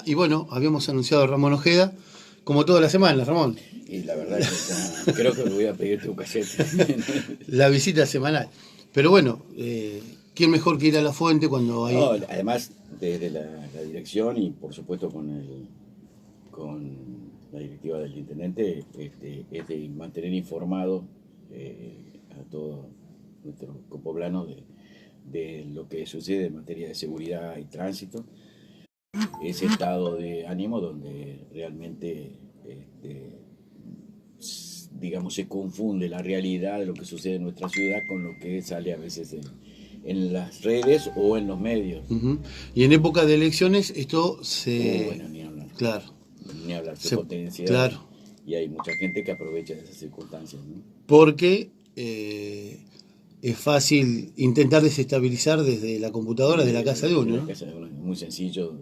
Y bueno, habíamos anunciado a Ramón Ojeda, como todas las semanas, Ramón. Y la verdad que creo que voy a pedirte un cassette. La visita semanal. Pero bueno, ¿quién mejor que ir a la fuente cuando No, hay... además, desde la dirección y por supuesto con la directiva del intendente, es de mantener informado a todo nuestro copoblano de lo que sucede en materia de seguridad y tránsito, ese estado de ánimo donde realmente, digamos, se confunde la realidad de lo que sucede en nuestra ciudad con lo que sale a veces en las redes o en los medios. Ujú. Y en época de elecciones esto se... Bueno, ni hablar. Claro, Ni hablar, se se... potencia claro. y hay mucha gente que aprovecha de esas circunstancias, ¿no? Porque es fácil intentar desestabilizar desde la computadora de la casa de Desde uno, la ¿no? casa de uno es muy sencillo,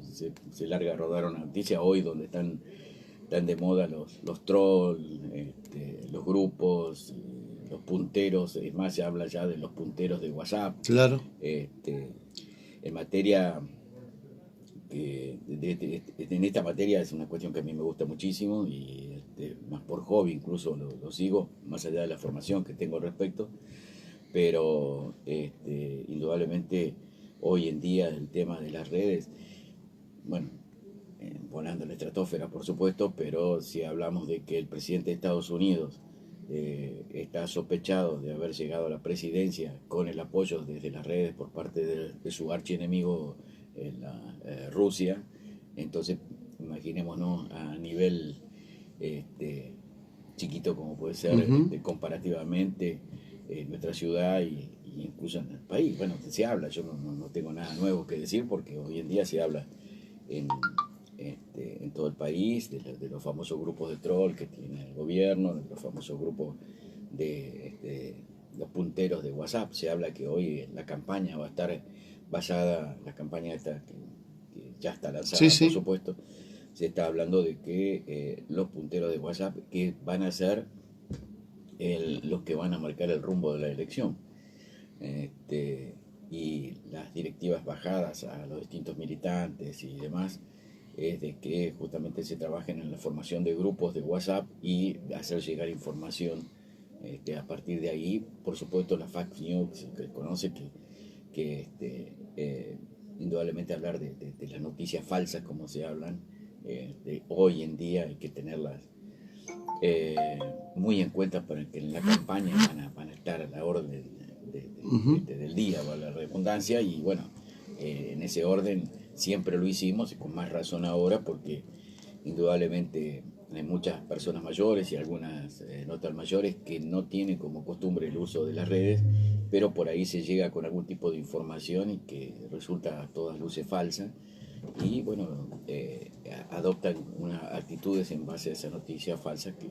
se larga a rodar una noticia hoy donde están de moda los trolls, los grupos, los punteros, es más, se habla ya de los punteros de WhatsApp. Claro. En materia, en esta materia es una cuestión que a mí me gusta muchísimo y más por hobby incluso lo sigo, más allá de la formación que tengo al respecto, pero indudablemente hoy en día el tema de las redes, bueno, volando en la estratosfera por supuesto, pero si hablamos de que el presidente de Estados Unidos está sospechado de haber llegado a la presidencia con el apoyo desde las redes por parte de su archienemigo Rusia, entonces imaginémonos a nivel chiquito como puede ser Ujú. comparativamente nuestra ciudad y incluso en el país. Bueno, se habla, yo no tengo nada nuevo que decir porque hoy en día se habla en, en todo el país de los famosos grupos de troll que tiene el gobierno, de los famosos grupos de los punteros de WhatsApp. Se habla que hoy la campaña va a estar basada, la campaña esta que ya está Sí, lanzada por sí. supuesto, se está hablando de que los punteros de WhatsApp que van a ser los que van a marcar el rumbo de la elección. Este, y las directivas bajadas a los distintos militantes y demás es de que justamente se trabajen en la formación de grupos de WhatsApp y hacer llegar información a partir de ahí. Por supuesto, la fake news que conoce que indudablemente hablar de las noticias falsas como se hablan hoy en día hay que tenerlas eh, muy en cuenta para que en la campaña van a estar a la orden Ujú. del día, va la redundancia, y bueno, en ese orden siempre lo hicimos y con más razón ahora porque indudablemente hay muchas personas mayores y algunas no tan mayores que no tienen como costumbre el uso de las redes, pero por ahí se llega con algún tipo de información y que resulta a todas luces falsa y bueno, adoptan unas actitudes en base a esa noticia falsa que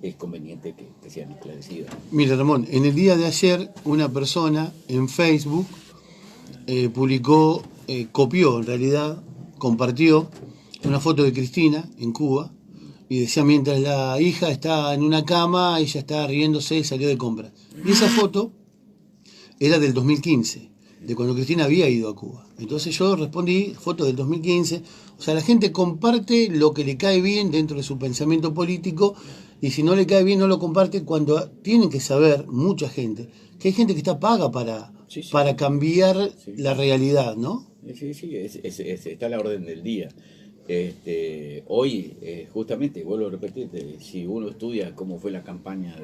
es conveniente que sean esclarecidas. Mira, Ramón, en el día de ayer una persona en Facebook publicó, copió en realidad, compartió una foto de Cristina en Cuba y decía mientras la hija está en una cama, ella está riéndose y salió de compras. Y esa foto era del 2015, de cuando Cristina había ido a Cuba. Entonces yo respondí, foto del 2015, o sea, la gente comparte lo que le cae bien dentro de su pensamiento político y si no le cae bien no lo comparte cuando tienen que saber, mucha gente, que hay gente que está paga Sí, sí, para cambiar sí, la realidad, ¿no? sí, sí, está a la orden del día. Hoy, justamente, vuelvo a repetirte, si uno estudia cómo fue la campaña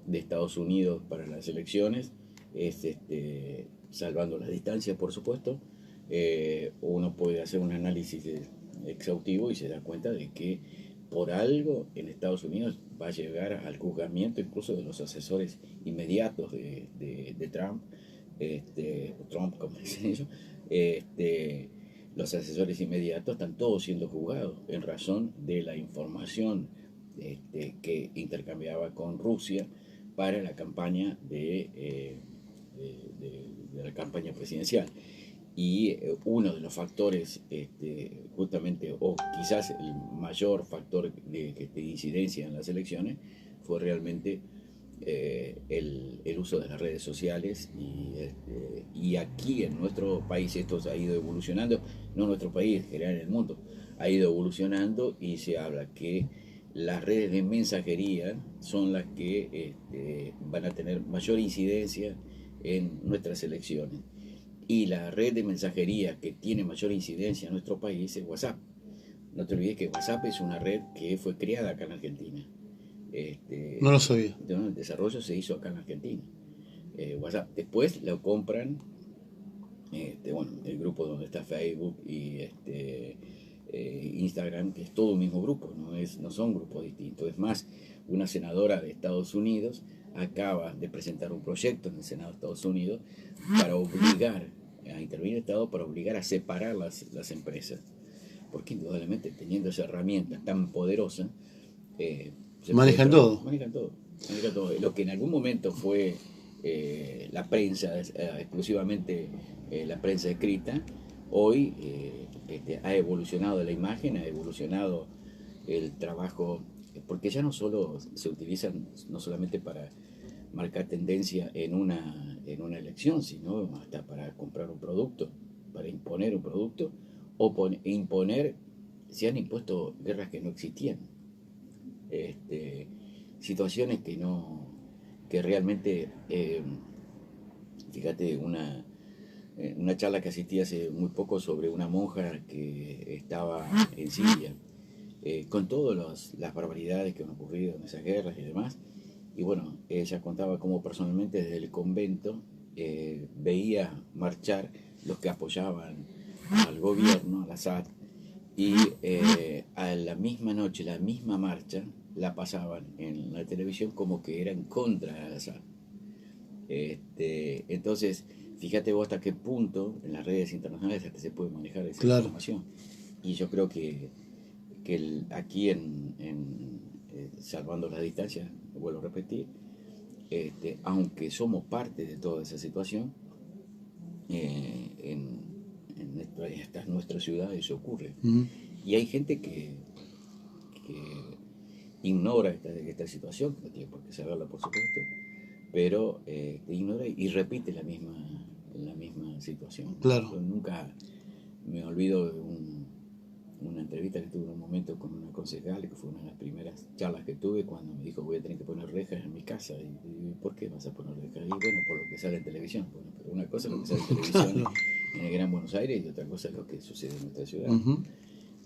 de Estados Unidos para las elecciones, es salvando las distancias, por supuesto, uno puede hacer un análisis exhaustivo y se da cuenta de que por algo en Estados Unidos va a llegar al juzgamiento incluso de los asesores inmediatos de Trump, Trump, como dicen ellos, este, los asesores inmediatos están todos siendo juzgados en razón de la información que intercambiaba con Rusia para la campaña de la campaña presidencial. Y uno de los factores, justamente, o quizás el mayor factor de incidencia en las elecciones, fue realmente el uso de las redes sociales y aquí en nuestro país esto se ha ido evolucionando, no en nuestro país, en general en el mundo, ha ido evolucionando y se habla que las redes de mensajería son las que van a tener mayor incidencia en nuestras elecciones. Y la red de mensajería que tiene mayor incidencia en nuestro país es WhatsApp. No te olvides que WhatsApp es una red que fue creada acá en Argentina. No lo sabía. El desarrollo se hizo acá en Argentina. WhatsApp. Después lo compran, el grupo donde está Facebook y Instagram, que es todo un mismo grupo, no son grupos distintos. Es más, una senadora de Estados Unidos acaba de presentar un proyecto en el Senado de Estados Unidos para obligar a intervenir el Estado, para obligar a separar las empresas. Porque indudablemente teniendo esa herramienta tan poderosa, manejan todo. Manejan todo. Lo que en algún momento fue la prensa, exclusivamente la prensa escrita, hoy ha evolucionado la imagen, ha evolucionado el trabajo, porque ya no solo se utilizan no solamente para marcar tendencia en una elección, sino hasta para comprar un producto, para imponer un producto, o imponer, se han impuesto guerras que no existían, situaciones que realmente, fíjate, una charla que asistí hace muy poco sobre una monja que estaba en Siria, con todas las barbaridades que han ocurrido en esas guerras y demás. Y bueno, ella contaba cómo personalmente desde el convento veía marchar los que apoyaban al gobierno, al Assad, y a la misma noche, la misma marcha, la pasaban en la televisión como que era en contra de Assad. Entonces, fíjate vos hasta qué punto en las redes internacionales hasta se puede manejar esa información. Y yo creo que aquí salvando las distancias, vuelvo a repetir, aunque somos parte de toda esa situación, en nuestra ciudad eso ocurre. Y hay gente que ignora esta situación, que no tiene por qué saberla, por supuesto, pero ignora y repite la misma situación. Claro. Yo nunca me olvido de una entrevista que tuve en un momento con una concejal, que fue una de las primeras charlas que tuve, cuando me dijo: voy a tener que poner rejas en mi casa. Y ¿por qué vas a poner rejas? Y bueno, por lo que sale en televisión. Bueno, pero una cosa es lo que sale en televisión claro. en el Gran Buenos Aires, y otra cosa es lo que sucede en nuestra ciudad.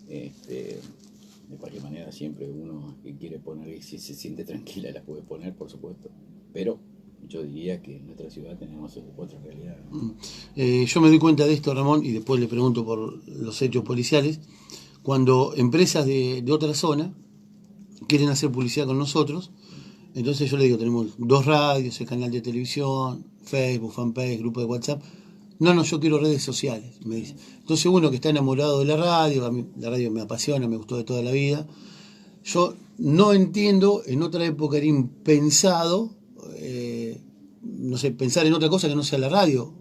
De cualquier manera, siempre uno que quiere poner, y si se siente tranquila, la puede poner, por supuesto, pero yo diría que en nuestra ciudad tenemos otra realidad, ¿no? Yo me doy cuenta de esto, Ramón, y después le pregunto por los hechos policiales. Cuando empresas de otra zona quieren hacer publicidad con nosotros, entonces yo le digo: tenemos 2 radios, el canal de televisión, Facebook, fanpage, grupo de WhatsApp. No, yo quiero redes sociales, me dice. Entonces uno que está enamorado de la radio, a mí la radio me apasiona, me gustó de toda la vida. Yo no entiendo, en otra época era impensado, no sé, pensar en otra cosa que no sea la radio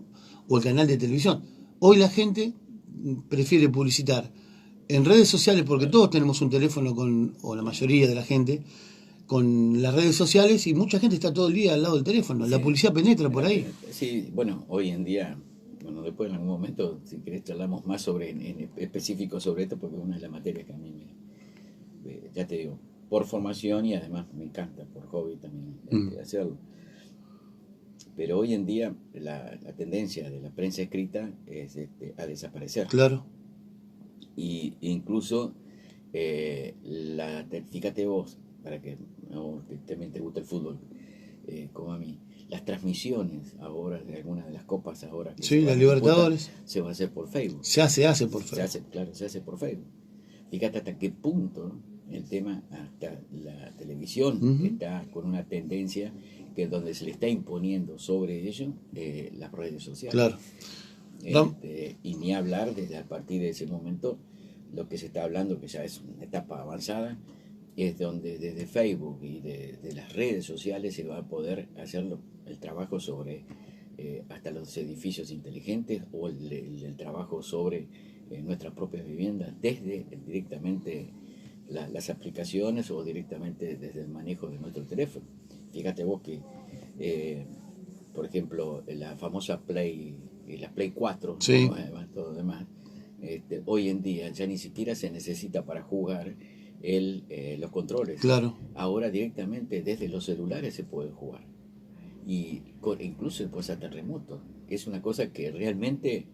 o el canal de televisión. Hoy la gente prefiere publicitar en redes sociales, porque todos tenemos un teléfono o la mayoría de la gente, con las redes sociales, y mucha gente está todo el día al lado del teléfono. Sí. La publicidad penetra por ahí. Sí, bueno, hoy en día, bueno, después en algún momento, si querés, charlamos más en específico sobre esto, porque una de las materias que a mí ya te digo, por formación, y además me encanta, por hobby también hacerlo. Pero hoy en día la tendencia de la prensa escrita es a desaparecer. Claro. Y incluso, fíjate vos, para que también te gusta el fútbol, como a mí, las transmisiones ahora de algunas de las copas ahora que sí, la Libertadores se va a hacer por Facebook. Se hace por Facebook. Se hace por Facebook. Fíjate hasta qué punto el tema, hasta la televisión está con una tendencia que es donde se le está imponiendo sobre ello las redes sociales. Claro. Y ni hablar desde a partir de ese momento, lo que se está hablando, que ya es una etapa avanzada, es donde desde Facebook y de las redes sociales se va a poder hacer el trabajo sobre hasta los edificios inteligentes, o el trabajo sobre nuestras propias viviendas, desde directamente las aplicaciones, o directamente desde el manejo de nuestro teléfono. fíjate vos que, por ejemplo, la famosa la Play 4, Sí. ¿no? Todo demás, hoy en día ya ni siquiera se necesita para jugar los controles. Claro. Ahora directamente desde los celulares se puede jugar. Y incluso después a terremotos. Es una cosa que realmente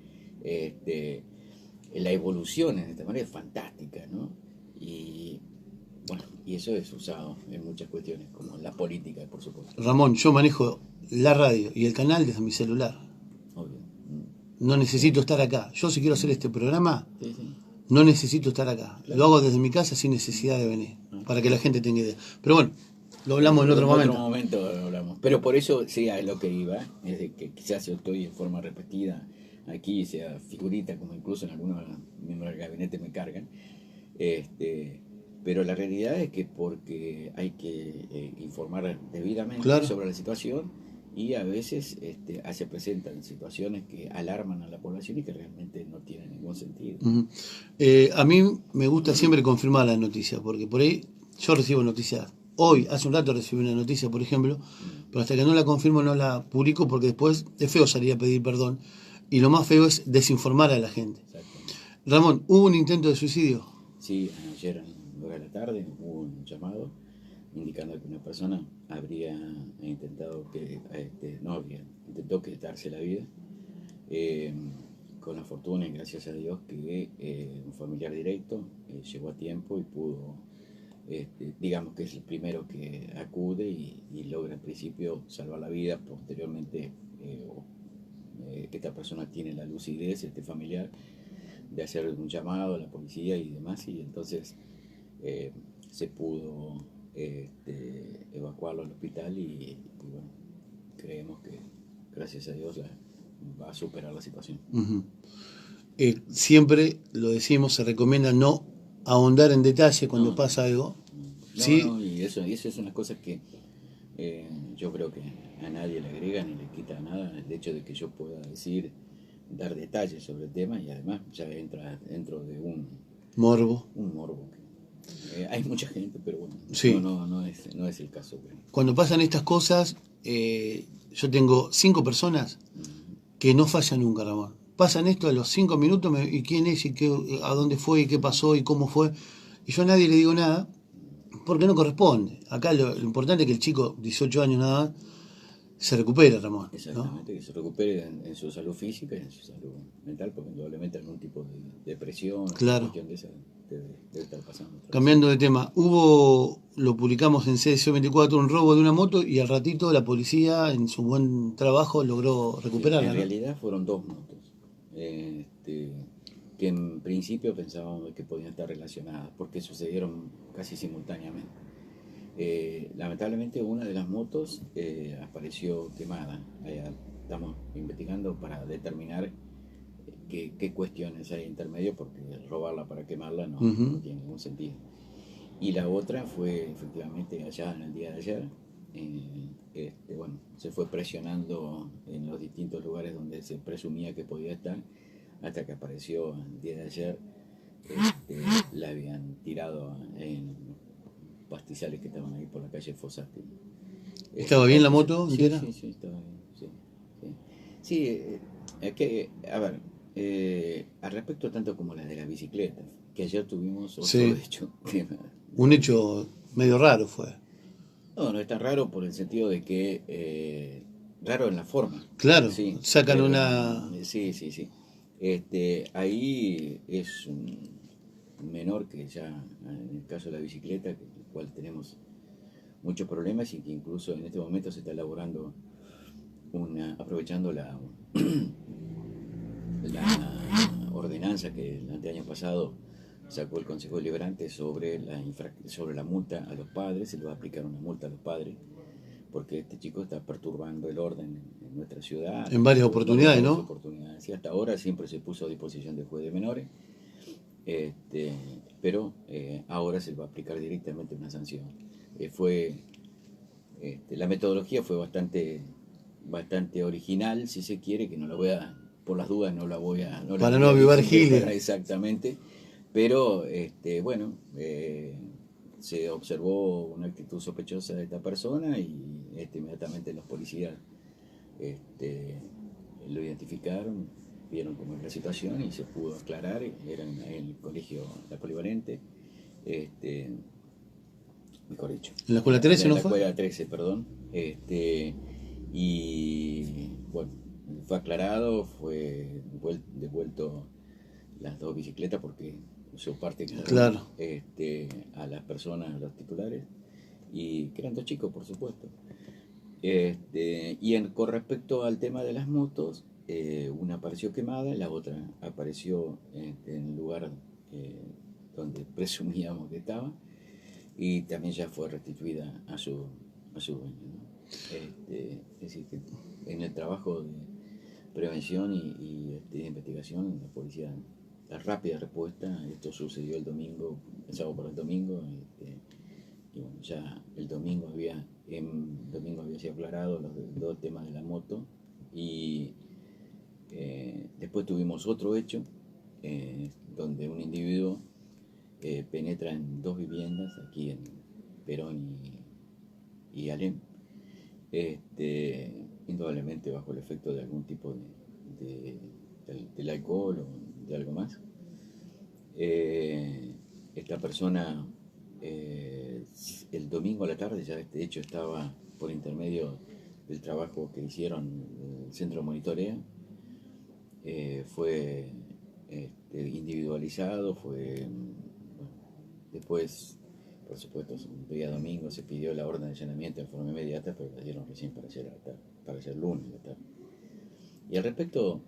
la evolución en esta manera es fantástica, ¿no? Y bueno, y eso es usado en muchas cuestiones, como en la política, por supuesto. Ramón, yo manejo la radio y el canal desde mi celular. Obvio. No necesito estar acá. Yo si quiero hacer este programa, Sí, sí. no necesito estar acá. Claro. Lo hago desde mi casa sin necesidad de venir, para que la gente tenga idea. Pero bueno, lo hablamos en En otro momento. otro momento lo hablamos. Pero por eso, sí, a lo que iba, es de que quizás yo estoy en forma repetida aquí, sea figurita, como incluso en algunos miembros del gabinete me cargan. Pero la realidad es que porque hay que informar debidamente Claro. sobre la situación y a veces se presentan situaciones que alarman a la población y que realmente no tienen ningún sentido. Uh-huh. A mí me gusta siempre confirmar las noticias, porque por ahí yo recibo noticias. Hoy, hace un rato recibí una noticia, por ejemplo, pero hasta que no la confirmo no la publico porque después es feo salir a pedir perdón. Y lo más feo es desinformar a la gente. Exactamente. Ramón, ¿hubo un intento de suicidio? Sí, ayer a las 9 de la tarde hubo un llamado indicando que una persona habría intentado intentó quitarse la vida, con la fortuna y gracias a Dios que un familiar directo llegó a tiempo y pudo, digamos que es el primero que acude y logra en principio salvar la vida. Posteriormente esta persona tiene la lucidez, este familiar, de hacer un llamado a la policía y demás, y entonces se pudo evacuarlo al hospital y bueno, creemos que gracias a Dios va a superar la situación. Uh-huh. Siempre lo decimos, se recomienda no ahondar en detalle cuando pasa algo. No, ¿Sí? no, y eso es una cosa que yo creo que a nadie le agrega ni le quita nada el hecho de que yo pueda dar detalles sobre el tema, y además ya entra dentro de un morbo. Hay mucha gente, pero bueno, sí. no es el caso. Cuando pasan estas cosas, yo tengo 5 personas que no fallan nunca, Ramón. Pasan esto a los 5 minutos, ¿y quién es? ¿Y a dónde fue? ¿Y qué pasó? ¿Y cómo fue? Y yo a nadie le digo nada, porque no corresponde. Acá lo importante es que el chico, 18 años nada más, se recupere, Ramón. Exactamente, ¿no? Que se recupere en su salud física y en su salud mental, porque indudablemente algún tipo de depresión, claro. cuestión de esa debe estar pasando. Cambiando de tema, lo publicamos en CSO24, un robo de una moto, y al ratito la policía, en su buen trabajo, logró recuperarla. En realidad fueron 2 motos, que en principio pensábamos que podían estar relacionadas, porque sucedieron casi simultáneamente. Lamentablemente una de las motos apareció quemada. Estamos investigando para determinar qué cuestiones hay intermedio, porque robarla para quemarla no tiene ningún sentido. Y la otra fue efectivamente allá en el día de ayer. Bueno, se fue presionando en los distintos lugares donde se presumía que podía estar, hasta que apareció el día de ayer. La habían tirado en pastizales que estaban ahí por la calle Fossati. ¿Estaba bien la moto? Sí, estaba bien. Sí, es que, a ver, al respecto tanto como la de las bicicletas, que ayer tuvimos otro hecho. Un hecho medio raro fue. No es tan raro por el sentido de que, raro en la forma. Claro, sí, sacan una... Sí. Ahí es un menor que ya, en el caso de la bicicleta, con el cual tenemos muchos problemas y que incluso en este momento se está elaborando aprovechando la ordenanza que el anteaño pasado sacó el Consejo Deliberante sobre la multa a los padres. Se le va a aplicar una multa a los padres porque este chico está perturbando el orden en nuestra ciudad. En varias oportunidades, ¿no? Sí, hasta ahora siempre se puso a disposición del juez de menores, pero ahora se le va a aplicar directamente una sanción. La metodología fue bastante original, si se quiere, que no la voy a, por las dudas, no la voy a... Para no avivar giles. Exactamente, pero bueno, se observó una actitud sospechosa de esta persona y inmediatamente los policías lo identificaron, vieron cómo era la situación y se pudo aclarar. Era en el colegio La Polivalente, mejor dicho. ¿En la escuela 13 no fue? En la fue? escuela 13, perdón. Y bueno, fue aclarado, fue devuelto las 2 bicicletas porque usó parte Claro. a las personas, a los titulares, y que eran 2 chicos, por supuesto. Con respecto al tema de las motos, una apareció quemada, la otra apareció en el lugar donde presumíamos que estaba, y también ya fue restituida a su dueño, ¿no? Es decir, que en el trabajo de prevención y de investigación, la policía, la rápida respuesta. Esto sucedió el sábado por el domingo, y bueno, ya el domingo había sido aclarado los 2 temas de la moto, y después tuvimos otro hecho donde un individuo penetra en 2 viviendas aquí en Perón y Alem, indudablemente bajo el efecto de algún tipo del alcohol o de algo más. Esta persona el domingo a la tarde, ya de hecho estaba por intermedio del trabajo que hicieron el centro de monitoreo, fue individualizado, después, por supuesto, un día domingo se pidió la orden de allanamiento de forma inmediata, pero la dieron recién para ayer lunes a la tarde. Y al respecto,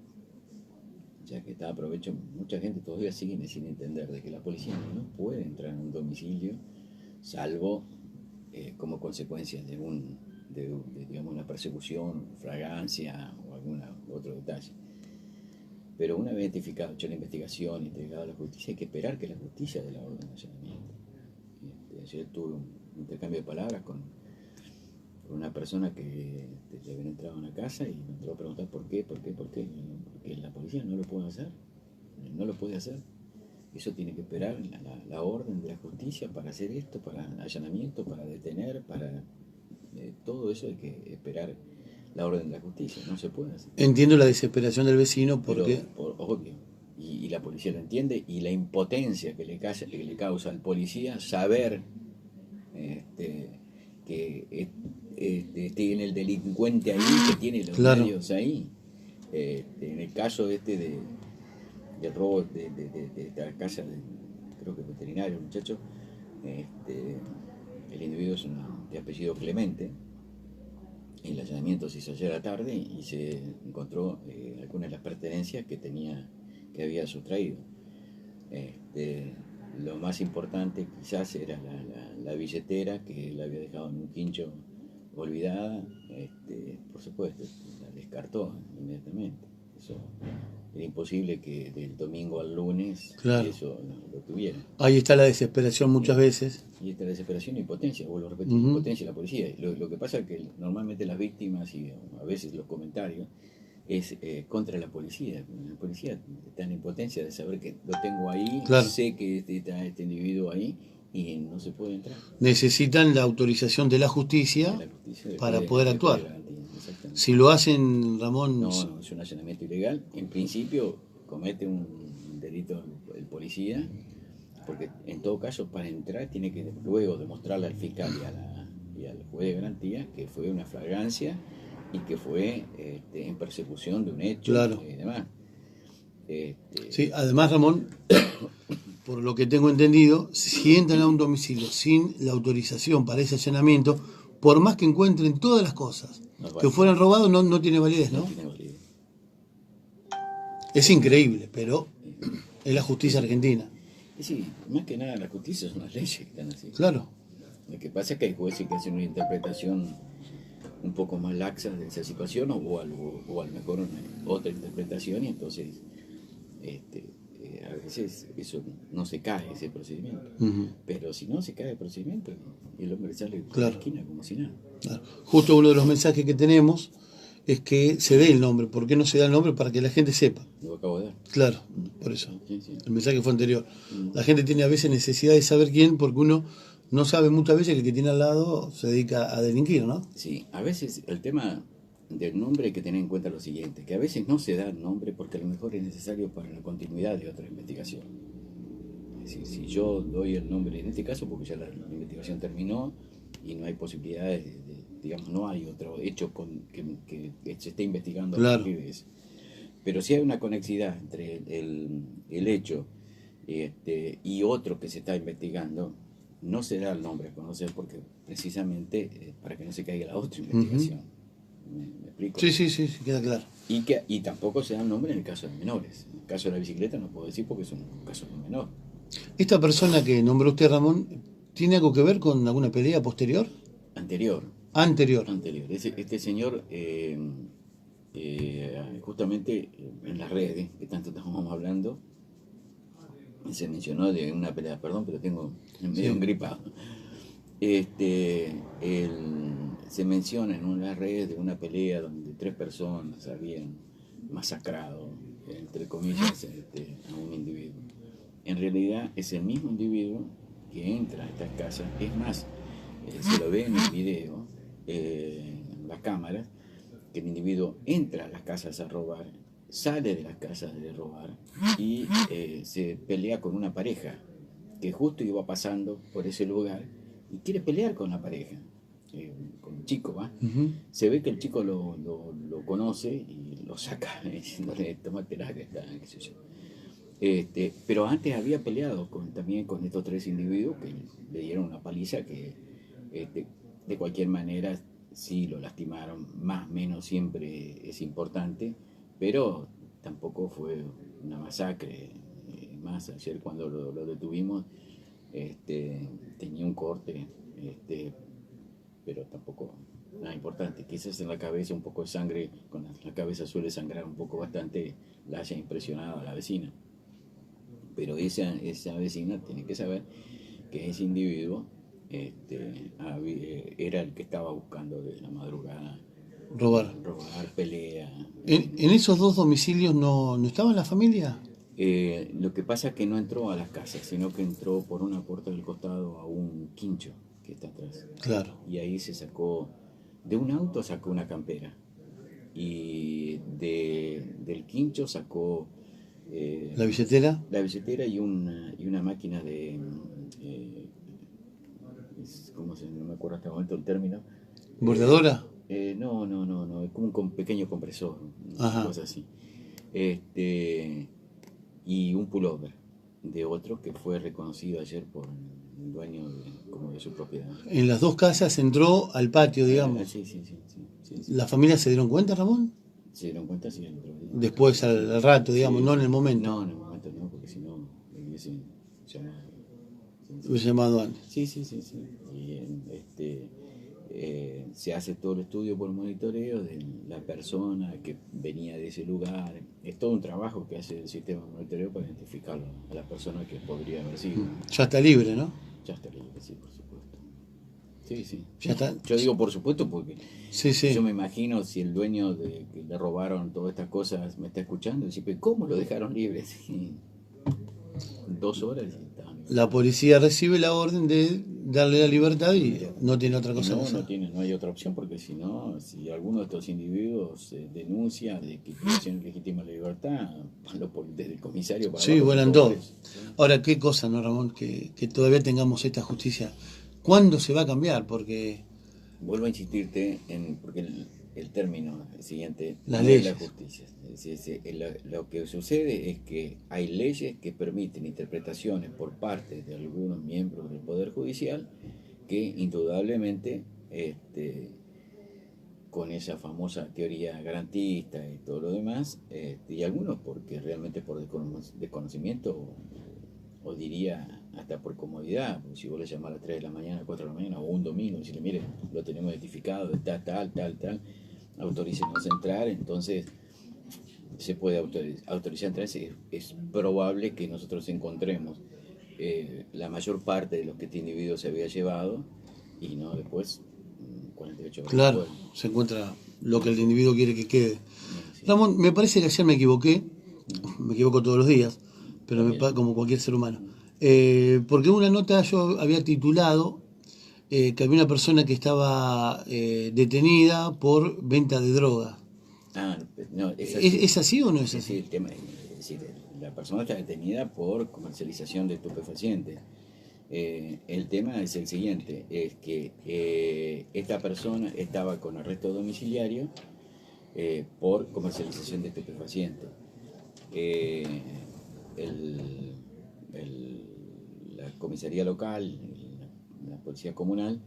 ya que aprovecho, mucha gente todavía sigue sin entender de que la policía no puede entrar en un domicilio salvo como consecuencia de digamos, una persecución, fragancia o algún otro detalle. Pero una vez identificado, hecho la investigación, entregado a la justicia, hay que esperar que la justicia dé la orden de allanamiento. Ayer tuve un intercambio de palabras con una persona que le habían entrado a una casa y me entró a preguntar por qué, porque la policía no lo puede hacer. Eso tiene que esperar la orden de la justicia para hacer esto, para allanamiento, para detener, para todo eso hay que esperar la orden de la justicia, no se puede hacer. Entiendo la desesperación del vecino porque... Obvio, y la policía lo entiende, y la impotencia que le causa al policía saber que tiene el delincuente ahí, que tiene los medios ahí. En el caso del robo de esta casa, creo que veterinario, el muchacho, el individuo es de apellido Clemente. El allanamiento se hizo ayer a la tarde y se encontró algunas de las pertenencias que había sustraído. Lo más importante quizás era la billetera, que la había dejado en un quincho olvidada. Por supuesto, la descartó inmediatamente. Eso era imposible que del domingo al lunes eso lo tuviera. Ahí está la desesperación muchas veces. Y está la desesperación y impotencia, vuelvo a repetir, impotencia de la policía. Lo que pasa es que normalmente las víctimas y a veces los comentarios es contra la policía. La policía está en impotencia de saber que lo tengo ahí, sé que está este individuo ahí y no se puede entrar. Necesitan la autorización de la justicia para poder actuar. Si lo hacen, Ramón... No, es un allanamiento ilegal. En principio comete un delito el policía, porque en todo caso para entrar tiene que luego demostrarle al fiscal y al juez de garantía que fue una flagrancia y que fue en persecución de un hecho y demás. Sí, además, Ramón, por lo que tengo entendido, si entran a un domicilio sin la autorización para ese allanamiento, por más que encuentren todas las cosas que fueran robados, no tiene validez, ¿no? No tiene validez. Es increíble, pero es la justicia argentina. Sí, más que nada la justicia son las leyes que están así. Claro. Lo que pasa es que hay jueces que hacen una interpretación un poco más laxa de esa situación o a lo mejor otra interpretación, y entonces a veces eso no se cae, ese procedimiento. Pero si no se cae el procedimiento, el hombre sale de la esquina como si nada. Claro. Justo uno de los mensajes que tenemos es que se dé el nombre. ¿Por qué no se da el nombre? Para que la gente sepa. Lo acabo de dar. Claro, por eso. Sí. El mensaje fue anterior. La gente tiene a veces necesidad de saber quién, porque uno no sabe muchas veces que el que tiene al lado se dedica a delinquir, ¿no? Sí, a veces el tema del nombre hay que tener en cuenta lo siguiente, que a veces no se da el nombre porque a lo mejor es necesario para la continuidad de otra investigación. Es decir, si yo doy el nombre en este caso porque ya la investigación terminó y no hay posibilidades digamos, no hay otro hecho que se esté investigando a Claro. partir de eso. Pero si hay una conexidad entre el hecho y otro que se está investigando, no se da el nombre a conocer porque precisamente para que no se caiga la otra investigación. ¿Me explico? Sí, sí, sí, sí, queda claro. Y tampoco se da el nombre en el caso de menores. En el caso de la bicicleta no puedo decir porque es un caso muy menor. Esta persona que nombró usted, Ramón, ¿tiene algo que ver con alguna pelea posterior? Anterior. Anterior. Este señor, justamente en las redes, que tanto estamos hablando, se mencionó de una pelea, perdón, pero tengo medio engripado. Se menciona en unas redes de una pelea donde 3 personas habían masacrado, entre comillas, a un individuo. En realidad es el mismo individuo que entra a estas casas, es más, se lo ve en el video, en las cámaras, que el individuo entra a las casas a robar, sale de las casas de robar y se pelea con una pareja que justo iba pasando por ese lugar y quiere pelear con la pareja, con el chico, ¿va? Se ve que el chico lo conoce y lo saca diciéndole, tómate la que está, qué sé yo. Pero antes había peleado también con estos 3 individuos que le dieron una paliza que de cualquier manera sí lo lastimaron, más o menos siempre es importante, pero tampoco fue una masacre. Más ayer cuando lo detuvimos tenía un corte, pero tampoco nada importante. Quizás en la cabeza un poco de sangre, con la cabeza suele sangrar un poco bastante, la haya impresionado a la vecina. Pero esa vecina tiene que saber que ese individuo era el que estaba buscando de la madrugada Robar. pelea. ¿En esos 2 domicilios no estaba la familia? Lo que pasa es que no entró a las casas, sino que entró por una puerta del costado a un quincho que está atrás. Claro. Y ahí se sacó, de un auto sacó una campera. Y del quincho sacó ¿La billetera? la billetera y una máquina de... ¿cómo se llama? No me acuerdo hasta el momento el término. ¿Bordadora? No, es como un pequeño compresor, una cosa así. Y un pullover de otro que fue reconocido ayer por el dueño como de su propiedad. En las 2 casas entró al patio, digamos. Sí. ¿Las familias se dieron cuenta, Ramón? Se dieron cuenta, sí, entró. Después, al rato, digamos, no en el momento. No, en el momento no, porque si no hubiesen llamado. Hubiese llamado antes. Sí. Y se hace todo el estudio por monitoreo de la persona que venía de ese lugar. Es todo un trabajo que hace el sistema de monitoreo para identificar a la persona que podría haber sido. Ya está libre, ¿no? Ya está libre, sí, por supuesto. Sí. Ya está. Yo digo por supuesto porque Sí. yo me imagino si el dueño de que le robaron todas estas cosas me está escuchando y dice, ¿cómo lo dejaron libre? Sí. 2 horas y estaban libres. La policía recibe la orden de darle la libertad y no tiene otra cosa que hacer. No hay otra opción porque si no, si alguno de estos individuos denuncia de que privación legítima de la libertad, desde el comisario para Sí, abajo, vuelan todos. Ahora, qué cosa, ¿no, Ramón? Que todavía tengamos esta justicia. ¿Cuándo se va a cambiar? Porque vuelvo a insistirte porque el término siguiente las no leyes. es la justicia. Lo que sucede es que hay leyes que permiten interpretaciones por parte de algunos miembros del Poder Judicial que indudablemente con esa famosa teoría garantista y todo lo demás, y algunos porque realmente por desconocimiento o diría hasta por comodidad, porque si vos le llamás a las 3 de la mañana, 4 de la mañana o un domingo y decirle, mire, lo tenemos identificado, tal, autorícenos a entrar, entonces se puede autorizar entrar, es probable que nosotros encontremos la mayor parte de los que este individuo se había llevado y no después 48 horas. Claro, después. se encuentra lo que el individuo quiere que quede. Sí. Ramón, me parece que ayer me equivoqué, me equivoco todos los días, pero como cualquier ser humano. Porque una nota yo había titulado que había una persona que estaba detenida por venta de droga. Ah, no, ¿Es así o no es sí, así? el tema, es decir, la persona está detenida por comercialización de estupefacientes. El tema es el siguiente, es que esta persona estaba con arresto domiciliario por comercialización de estupefacientes. Eh, el- la comisaría local, la policía comunal,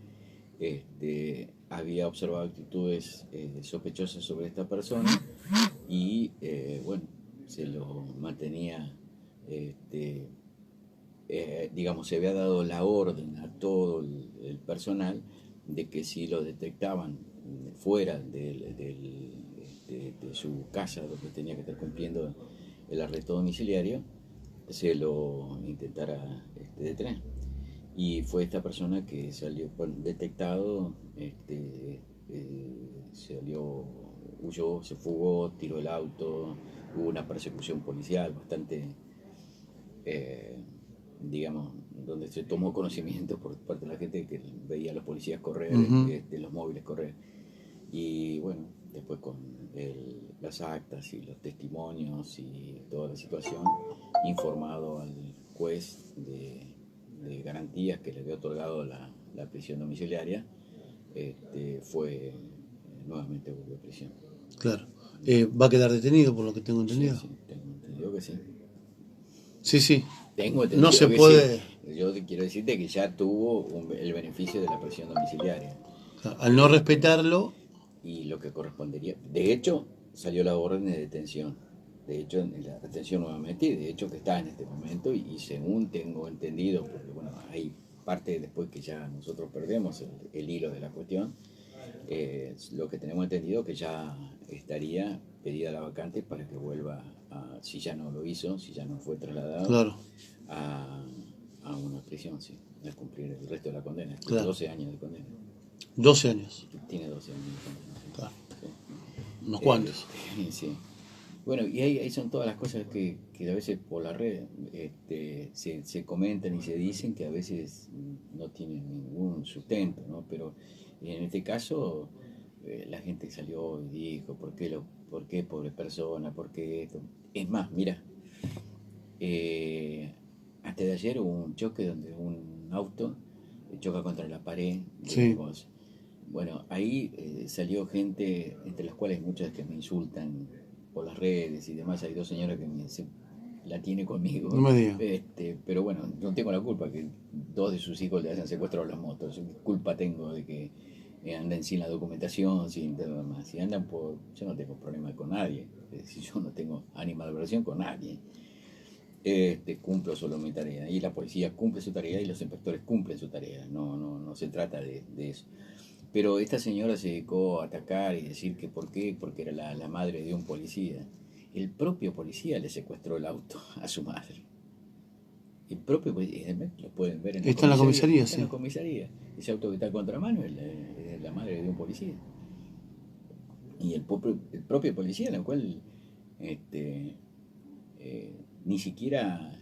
había observado actitudes sospechosas sobre esta persona y bueno, se lo mantenía, este, digamos, se había dado la orden a todo el personal de que si lo detectaban fuera de su casa donde tenía que estar cumpliendo el arresto domiciliario, se lo intentara detener. Y fue esta persona que salió detectado, salió, huyó, se fugó, tiró el auto, hubo una persecución policial bastante, eh, digamos, donde se tomó conocimiento por parte de la gente que veía a los policías correr, Ujú. los móviles correr. Y bueno, después con las actas y los testimonios y toda la situación, informado al juez de garantías que le había otorgado la prisión domiciliaria, fue nuevamente volvió a prisión. Claro. Va a quedar detenido por lo que tengo Sí, entendido. sí, tengo entendido que sí. Sí, sí. Tengo No se entendido que sí. puede, Yo quiero decirte que ya tuvo el beneficio de la prisión domiciliaria. al no respetarlo, Y lo que correspondería. De hecho, salió la orden de detención. De hecho, la detención nuevamente, y de hecho que está en este momento, y según tengo entendido, porque bueno, hay parte después que ya nosotros perdemos el hilo de la cuestión, lo que tenemos entendido que ya estaría pedida la vacante para que vuelva si ya no lo hizo, si ya no fue trasladado, claro, a, a una prisión, sí, a cumplir el resto de la condena. Tiene claro. 12 años de condena. 12 años. Tiene 12 años de condena, sí. Claro. Sí. Unos cuantos. Sí. Bueno, y ahí son todas las cosas que a veces por la red se comentan y se dicen que a veces no tienen ningún sustento, ¿no? Pero en este caso la gente salió y dijo, ¿por qué pobre persona? ¿Por qué esto? Es más, mira, hasta de ayer hubo un choque donde un auto choca contra la pared de un Sí. negocio. Bueno, ahí salió gente, entre las cuales muchas que me insultan por las redes y demás. Hay dos señoras que la tiene No conmigo, me diga. pero bueno, no tengo la culpa que dos de sus hijos le hayan secuestrado las motos. ¿Qué culpa tengo de que anden sin la documentación, sin todo más? Si andan por... Yo no tengo problema con nadie, es decir, yo no tengo ánima de relación con nadie. Cumplo solo mi tarea y la policía cumple su tarea y los inspectores cumplen su tarea. No se trata de eso. Pero esta señora se dedicó a atacar y decir que por qué, porque era la madre de un policía. El propio policía le secuestró el auto a su madre. El propio policía, lo pueden ver en la Está en la comisaría. comisaría, Está en la sí. comisaría. Ese auto que está a contramano es la madre de un policía. Y el propio policía, la cual este, ni siquiera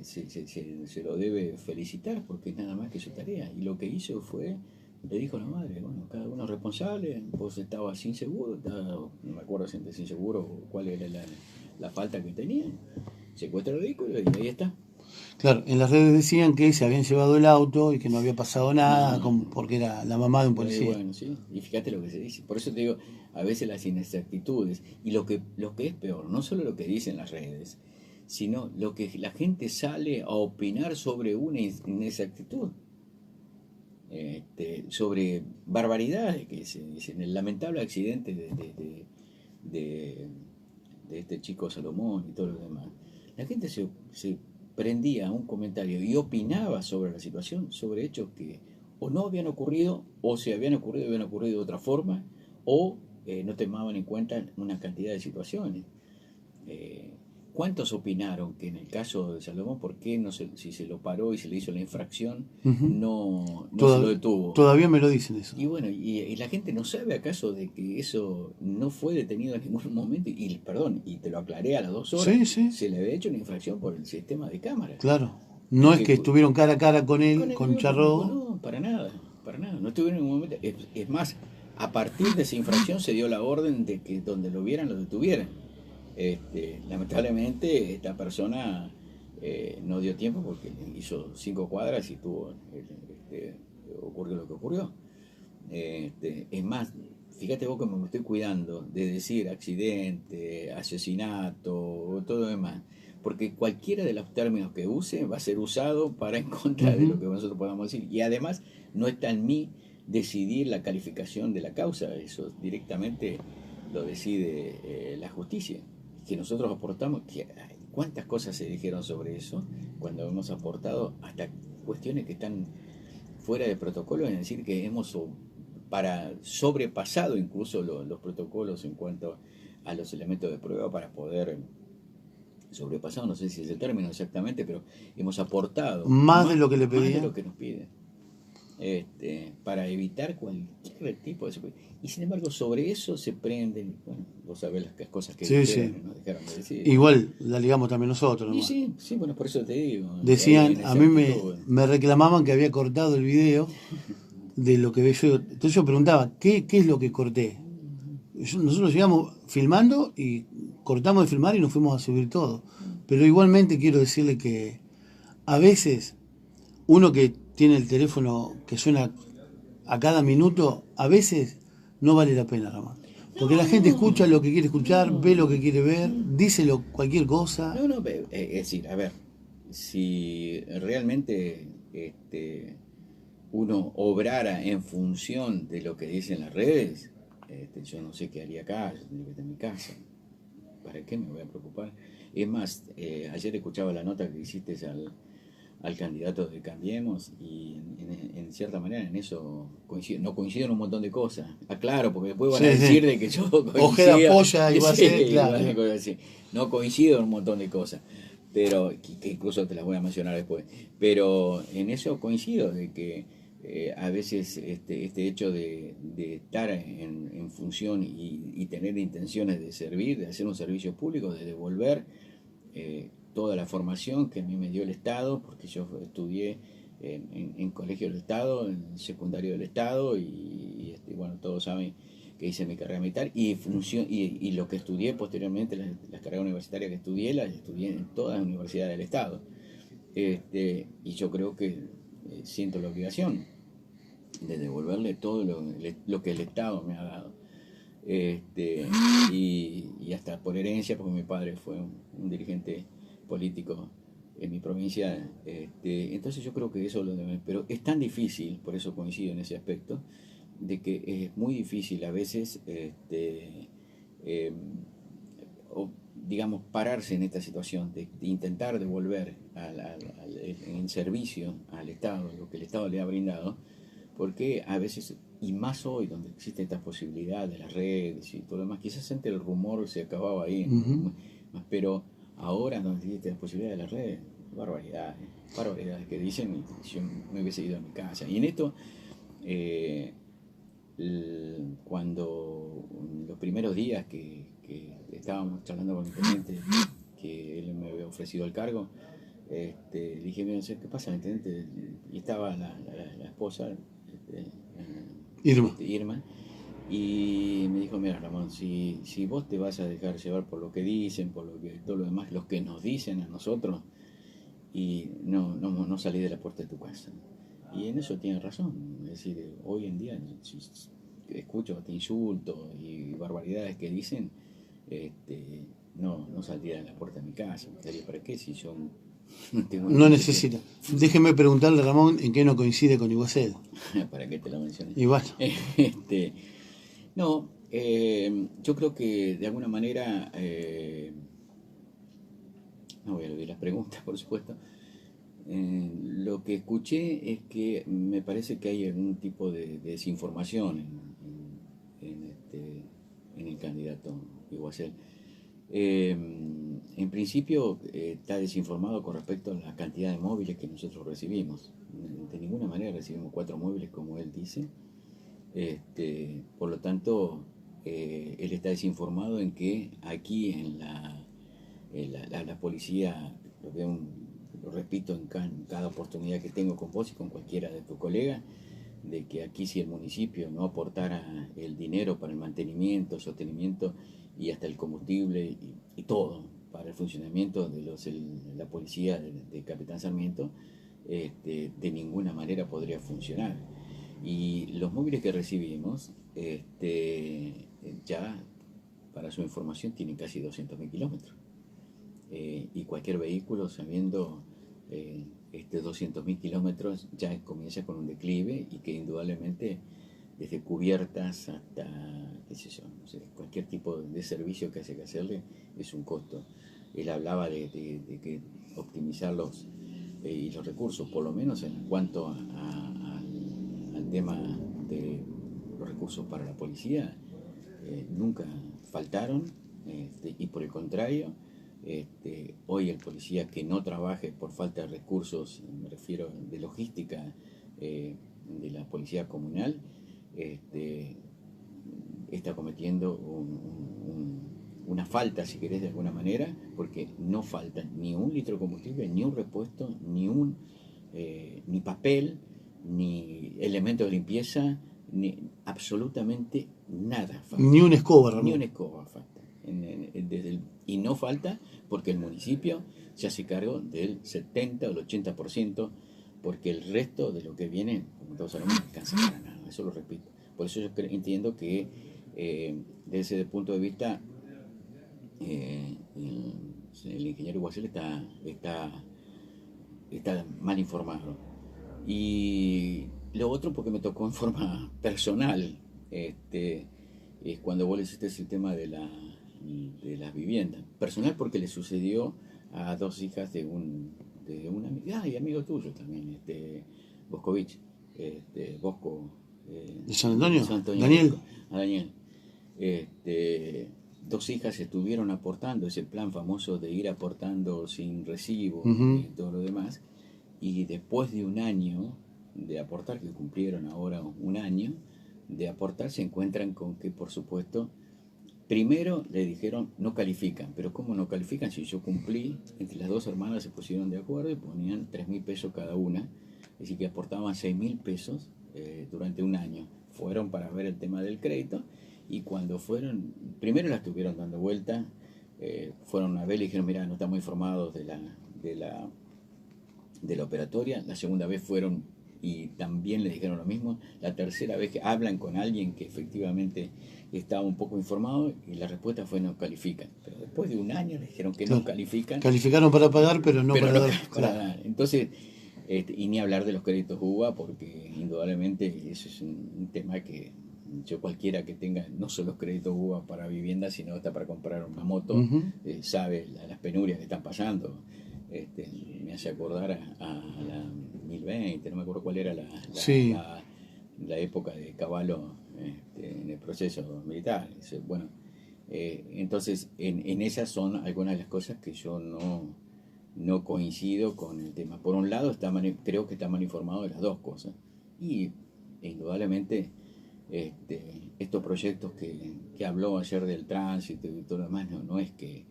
se lo debe felicitar porque es nada más que su tarea. Y lo que hizo fue, le dijo a la madre, bueno, cada uno es responsable, vos estabas inseguro, no me acuerdo si antes inseguro o cuál era la falta que tenían, secuestro de vehículo y ahí está. Claro, en las redes decían que se habían llevado el auto y que no había pasado nada No, porque era la mamá de un policía. bueno, sí, y fíjate lo que se dice. Por eso te digo, a veces las inexactitudes y lo que es peor, no solo lo que dicen las redes, sino lo que la gente sale a opinar sobre una inexactitud, sobre barbaridades que se dicen, el lamentable accidente de, de este chico Salomón y todo lo demás. La gente se prendía a un comentario y opinaba sobre la situación, sobre hechos que o no habían ocurrido, o si habían ocurrido de otra forma, o no tomaban en cuenta una cantidad de situaciones. Eh, ¿Cuántos opinaron que en el caso de Salomón, por qué no si se lo paró y se le hizo la infracción, Ujú. no se lo detuvo? Todavía me lo dicen eso. Y bueno, y la gente no sabe acaso de que eso no fue detenido en ningún momento, perdón, y te lo aclaré a las 2 horas, Sí, sí, se le había hecho una infracción por el sistema de cámara. claro. No es que estuvieron cara a cara con él, el con Ministerio Charró. Público, no, para nada, para nada. No estuvieron en un momento. Es más, a partir de esa infracción se dio la orden de que donde lo vieran, lo detuvieran. Lamentablemente, esta persona no dio tiempo porque hizo 5 cuadras y ocurrió lo que ocurrió. Es más, fíjate vos que me estoy cuidando de decir accidente, asesinato, todo lo demás, porque cualquiera de los términos que use va a ser usado para en contra de lo que nosotros podamos decir. Y además no está en mí decidir la calificación de la causa, eso directamente lo decide la justicia, que nosotros aportamos, cuántas cosas se dijeron sobre eso cuando hemos aportado hasta cuestiones que están fuera de protocolo, es decir, que hemos sobrepasado incluso los protocolos en cuanto a los elementos de prueba para poder sobrepasar, no sé si es el término exactamente, pero hemos aportado más de lo que le más de pedían. lo que nos piden, para evitar cualquier tipo de... Y sin embargo, sobre eso se prenden, bueno, vos sabés las cosas que Sí, dijeron, sí. nos dejaron de decir. Igual la ligamos también nosotros, Y nomás. sí, sí, bueno, por eso te digo. Decían, En a ese mí actitud, me reclamaban que había cortado el video de lo que yo. Entonces yo preguntaba, ¿qué es lo que corté? Nosotros llegamos filmando y cortamos de filmar y nos fuimos a subir todo. Pero igualmente quiero decirle que a veces uno que tiene el teléfono que suena a cada minuto, a veces no vale la pena, Ramón. Porque la gente escucha lo que quiere escuchar, ve lo que quiere ver, dice cualquier cosa. No, es decir, a ver, si realmente uno obrara en función de lo que dicen las redes, yo no sé qué haría acá, yo tendría que estar en mi casa. ¿Para qué me voy a preocupar? Es más, ayer escuchaba la nota que hiciste al candidato de Cambiemos y en cierta manera en eso no coincido en un montón de cosas. Aclaro, porque después van a decir de que yo coincido. Ojeda apoya y va a ser, claro. No coincido en un montón de cosas, pero que incluso te las voy a mencionar después. Pero en eso coincido, de que a veces este hecho de estar en función y tener intenciones de servir, de hacer un servicio público, de devolver toda la formación que a mí me dio el Estado, porque yo estudié en colegio del Estado, en secundario del Estado, y bueno, todos saben que hice mi carrera militar, y lo que estudié posteriormente, las carreras universitarias que las estudié en todas las universidades del Estado. Y yo creo que siento la obligación de devolverle todo lo que el Estado me ha dado. Y hasta por herencia, porque mi padre fue un dirigente político en mi provincia, entonces yo creo que eso lo debe, pero es tan difícil, por eso coincido en ese aspecto, de que es muy difícil a veces, digamos, pararse en esta situación, de intentar devolver en servicio al Estado lo que el Estado le ha brindado, porque a veces, y más hoy, donde existe esta posibilidad de las redes y todo lo demás, quizás antes el rumor se acababa ahí, pero ahora donde existe la posibilidad de las redes, barbaridades que dicen, y yo me hubiese ido a mi casa. Y en esto, cuando los primeros días que estábamos charlando con el intendente, que él me había ofrecido el cargo, le dije, mira, ¿qué pasa, intendente? Y estaba la esposa, Irma, y me dijo, mira, Ramón, si vos te vas a dejar llevar por lo que dicen, por todo lo demás, los que nos dicen a nosotros, y no salís de la puerta de tu casa. Y en eso tiene razón. Es decir, hoy en día, si escucho hasta insultos y barbaridades que dicen, no saldría de la puerta de mi casa. ¿Para qué si yo no necesita? Déjeme preguntarle, Ramón, en qué no coincide con Iguacel. ¿Para qué te lo mencioné? Igual. No, yo creo que de alguna manera, no voy a olvidar las preguntas, por supuesto. Lo que escuché es que me parece que hay algún tipo de desinformación en el candidato Iguacel. En principio está desinformado con respecto a la cantidad de móviles que nosotros recibimos. De ninguna manera recibimos 4 móviles como él dice. Por lo tanto, él está desinformado en que aquí en la policía, lo que lo repito en cada oportunidad que tengo con vos y con cualquiera de tus colegas, de que aquí si el municipio no aportara el dinero para el mantenimiento, sostenimiento y hasta el combustible y todo para el funcionamiento de la policía de Capitán Sarmiento, de ninguna manera podría funcionar. Y los móviles que recibimos, ya para su información, tienen casi 200.000 kilómetros. Y cualquier vehículo, sabiendo 200.000 kilómetros, ya comienza con un declive y que indudablemente desde cubiertas hasta, qué sé yo, no sé, cualquier tipo de servicio que haya que hacerle es un costo. Él hablaba de que optimizar los recursos, por lo menos en cuanto al tema de los recursos para la policía, nunca faltaron, y por el contrario, hoy el policía que no trabaje por falta de recursos, me refiero de logística, de la policía comunal, está cometiendo una falta, si querés, de alguna manera, porque no falta ni un litro de combustible, ni un repuesto, ni papel, ni elementos de limpieza, ni absolutamente nada falta. Ni una escoba, Ramón. Ni una escoba falta. Y no falta porque el municipio se hace cargo del 70 o el 80%, porque el resto de lo que viene, como todos sabemos, no alcanza para nada. Eso lo repito. Por eso yo entiendo que desde ese punto de vista el ingeniero Iguacel está mal informado. Y lo otro, porque me tocó en forma personal, es cuando vos le hiciste el tema de las viviendas. Personal porque le sucedió a dos hijas de un amigo tuyo también, Boscovich, Bosco. ¿De San Antonio? Daniel. A Daniel. Dos hijas estuvieron aportando ese plan famoso de ir aportando sin recibo y todo lo demás. Y después de un año de aportar, que cumplieron ahora un año de aportar, se encuentran con que, por supuesto, primero le dijeron no califican. Pero ¿cómo no califican? Si yo cumplí, entre las dos hermanas se pusieron de acuerdo y ponían 3.000 pesos cada una. Es decir, que aportaban 6.000 pesos durante un año. Fueron para ver el tema del crédito y cuando fueron, primero la estuvieron dando vuelta, fueron a ver y dijeron, mira, no estamos informados de la operatoria. La segunda vez fueron y también le dijeron lo mismo. La tercera vez que hablan con alguien que efectivamente estaba un poco informado y la respuesta fue no califican. Pero después de un año le dijeron que no califican. Calificaron para pagar, pero no para dar. Dar. Entonces, y ni hablar de los créditos UBA, porque indudablemente eso es un tema que yo cualquiera que tenga no solo créditos UBA para vivienda, sino hasta para comprar una moto, sabe las penurias que están pasando. Me hace acordar a la 1020, no me acuerdo cuál era la época de Cavallo en el proceso militar. Bueno, entonces en esas son algunas de las cosas que yo no coincido con el tema. Por un lado, creo que está mal informado de las dos cosas. Y indudablemente estos proyectos que habló ayer del tránsito y todo lo demás, no es que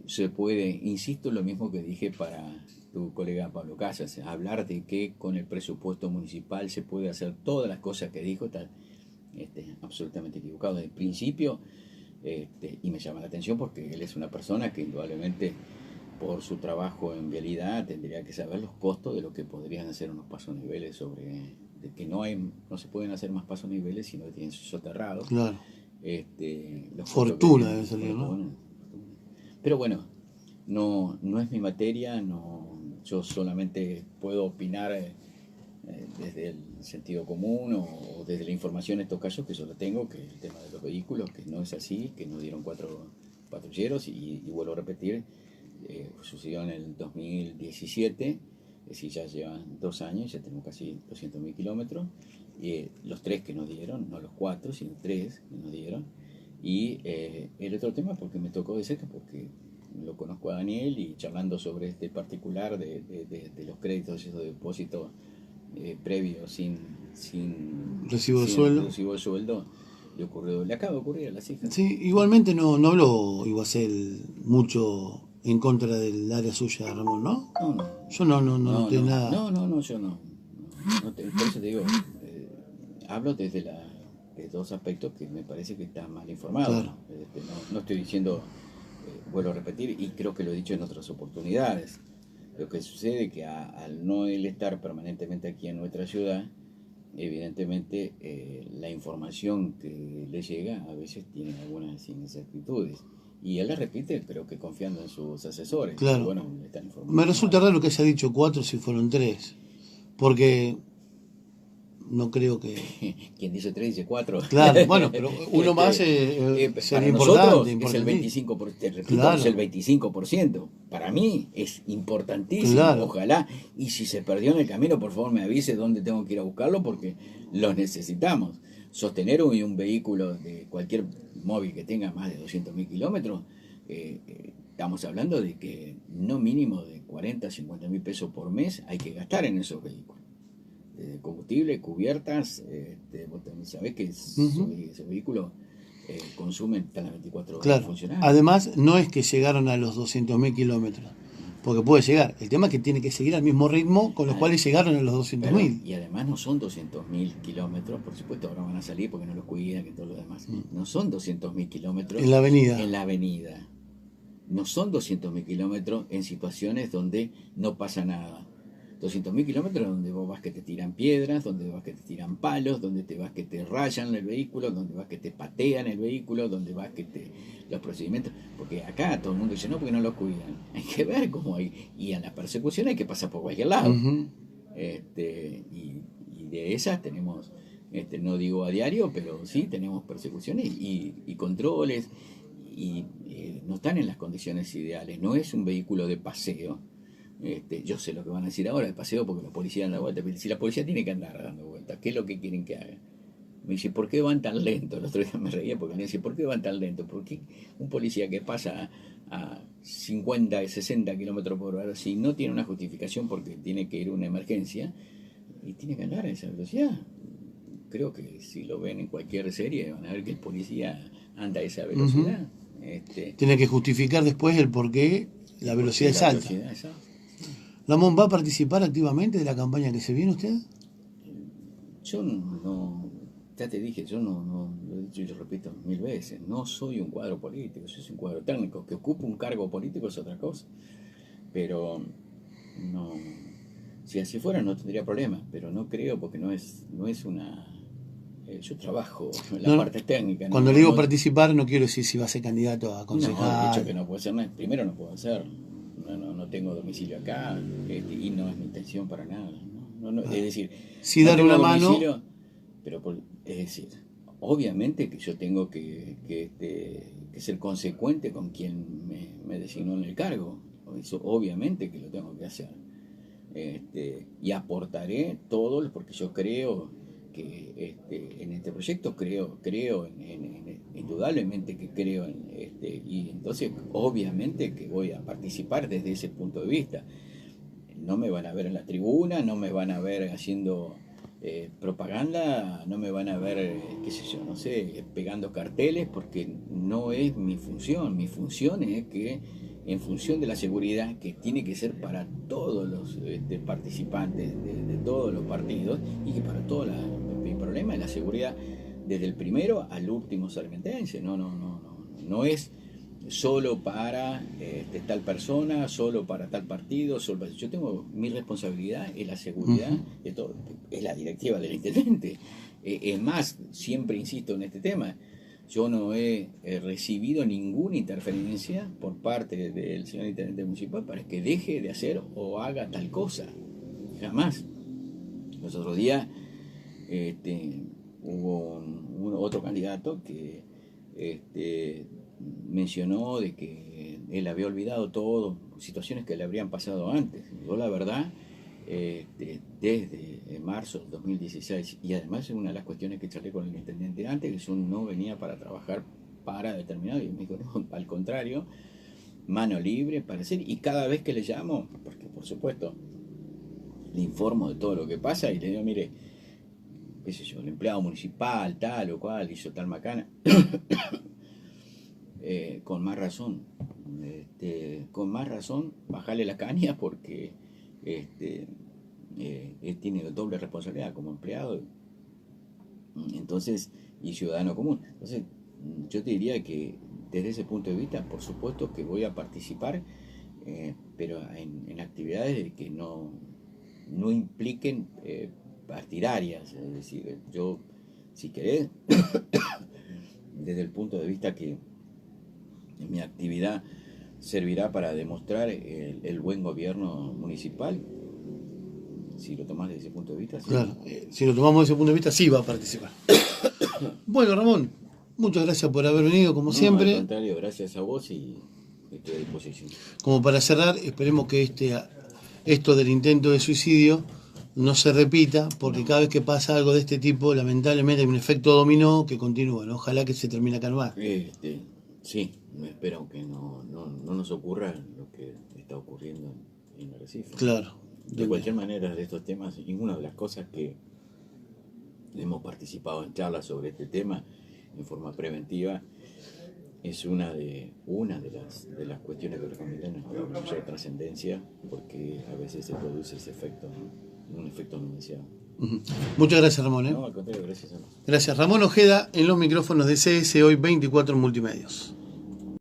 se puede, insisto, lo mismo que dije para tu colega Pablo Casas, hablar de que con el presupuesto municipal se puede hacer todas las cosas que dijo, está absolutamente equivocado desde el principio, y me llama la atención porque él es una persona que indudablemente por su trabajo en vialidad tendría que saber los costos de lo que podrían hacer unos pasos niveles de que no se pueden hacer más pasos niveles si no tienen soterrados. Claro. Fortuna debe salir, ¿no? Pero bueno, no es mi materia, yo solamente puedo opinar desde el sentido común o desde la información en estos casos que yo la tengo, que el tema de los vehículos, que no es así, que nos dieron 4 patrulleros y vuelvo a repetir, sucedió en el 2017, es decir, ya llevan 2 años, ya tenemos casi 200.000 kilómetros, los 3 que nos dieron, no los 4, sino 3 que nos dieron. Y el otro tema, porque me tocó de cerca, porque lo conozco a Daniel y charlando sobre este particular de los créditos y esos depósitos previos sin recibo de sueldo, le acaba de ocurrir a las hijas. Sí, igualmente no habló Iguacel mucho en contra del área suya, Ramón, ¿no? No, no. Yo no noté nada. No, yo no. Por eso te digo, hablo desde de dos aspectos que me parece que están mal informados. Claro. No estoy diciendo, vuelvo a repetir, y creo que lo he dicho en otras oportunidades. Lo que sucede es que al no él estar permanentemente aquí en nuestra ciudad, evidentemente la información que le llega a veces tiene algunas inexactitudes. Y él la repite, pero que confiando en sus asesores. Claro. Bueno, le están informando Me resulta mal. raro que haya dicho 4 si fueron 3. Porque no creo que... Quien dice 3 dice 4. Claro, bueno, pero uno más para sería nosotros importante. es el 25%, te repito, Claro. es el 25%. Para mí es importantísimo, Claro. ojalá. Y si se perdió en el camino, por favor me avise dónde tengo que ir a buscarlo porque los necesitamos. Sostener un vehículo de cualquier móvil que tenga más de 200.000 kilómetros, estamos hablando de que no mínimo de 40, 50.000 pesos por mes hay que gastar en esos vehículos. Combustible, cubiertas, vos también sabés que ese vehículo consumen hasta las 24 horas Claro. funcionales. Además, no es que llegaron a los 200.000 kilómetros, porque puede llegar. El tema es que tiene que seguir al mismo ritmo con los cuales llegaron a los 200.000. Y además no son 200.000 kilómetros, por supuesto ahora van a salir porque no los cuidan, que todo lo demás. No son 200.000 kilómetros En la avenida. en la avenida. No son 200.000 kilómetros en situaciones donde no pasa nada. 200.000 kilómetros donde vos vas que te tiran piedras, donde vas que te tiran palos, donde te vas que te rayan el vehículo, donde vas que te patean el vehículo, donde vas que los procedimientos, porque acá todo el mundo dice no porque no los cuidan, hay que ver cómo hay, y en la persecución hay que pasar por cualquier lado. Y de esas tenemos, no digo a diario, pero sí tenemos persecuciones y controles, y no están en las condiciones ideales, no es un vehículo de paseo. Yo sé lo que van a decir ahora de paseo porque la policía anda vuelta. Pero si la policía tiene que andar dando vueltas, ¿qué es lo que quieren que haga? Me dice, ¿por qué van tan lento? El otro día me reía porque me dice, ¿por qué van tan lento? Porque un policía que pasa a 50, 60 kilómetros por hora, si no tiene una justificación porque tiene que ir a una emergencia, y tiene que andar a esa velocidad. Creo que si lo ven en cualquier serie van a ver que el policía anda a esa velocidad. Tiene que justificar después el por qué la velocidad es alta. Ramón, ¿va a participar activamente de la campaña que se viene usted? Yo no, ya te dije, yo no, lo he dicho y lo repito 1000 veces, no soy un cuadro político, yo soy un cuadro técnico, que ocupe un cargo político es otra cosa, pero no, si así fuera no tendría problema, pero no creo porque no es una, yo trabajo en la parte técnica. Cuando le digo participar no quiero decir si va a ser candidato a concejal. No, de hecho que no puedo hacer nada, primero no puedo hacer, no tengo domicilio acá, y no es mi intención para nada. Es decir, sí dar una mano. Pero es decir, obviamente que yo tengo que ser consecuente con quien me designó en el cargo. Eso obviamente que lo tengo que hacer. Y aportaré todo, porque yo creo que en este proyecto creo indudablemente que creo y entonces obviamente que voy a participar desde ese punto de vista. No me van a ver en la tribuna, no me van a ver haciendo propaganda, no me van a ver, qué sé yo, no sé, pegando carteles, porque no es mi función. Mi función es que, en función de la seguridad, que tiene que ser para todos los participantes de todos los partidos, y que para todos mi problema es la seguridad desde el primero al último salmentense. No es solo para tal persona, solo para tal partido, yo tengo mi responsabilidad es la seguridad de todo, es la directiva del intendente. Es más, siempre insisto en este tema, yo no he recibido ninguna interferencia por parte del señor intendente municipal para que deje de hacer o haga tal cosa, jamás. Los otros días hubo otro candidato que mencionó de que él había olvidado todo, situaciones que le habrían pasado antes. Yo la verdad, desde marzo del 2016, y además es una de las cuestiones que charlé con el intendente antes, que yo no venía para trabajar para determinado, y me dijo, no, al contrario, mano libre para hacer, y cada vez que le llamo, porque por supuesto le informo de todo lo que pasa, y le digo, mire, qué sé yo, el empleado municipal, tal o cual, hizo tal macana, con más razón, con más razón, bajarle la caña porque él tiene doble responsabilidad como empleado, entonces, y ciudadano común. Entonces, yo te diría que desde ese punto de vista, por supuesto que voy a participar, pero en actividades que no impliquen partidarias. Es decir, yo, si querés, desde el punto de vista que mi actividad servirá para demostrar el buen gobierno municipal, si lo tomás desde ese punto de vista, sí. Claro, si lo tomamos desde ese punto de vista, sí va a participar. Bueno, Ramón, muchas gracias por haber venido, como siempre. Al contrario, gracias a vos y estoy a disposición. Como para cerrar, esperemos que esto del intento de suicidio no se repita, porque cada vez que pasa algo de este tipo, lamentablemente hay un efecto dominó que continúa, ¿no? Ojalá que se termine acá nomás. Sí, espero que no nos ocurra lo que está ocurriendo en Arrecife. Claro. De cualquier manera, de estos temas, ninguna de las cosas que hemos participado en charlas sobre este tema en forma preventiva es una de las cuestiones que recomiendan una mayor trascendencia, porque a veces se produce ese efecto, ¿no? Un efecto no deseado. Muchas gracias, Ramón. No, al contrario, gracias a vos. Gracias. Ramón Ojeda en los micrófonos de CS Hoy 24 Multimedios.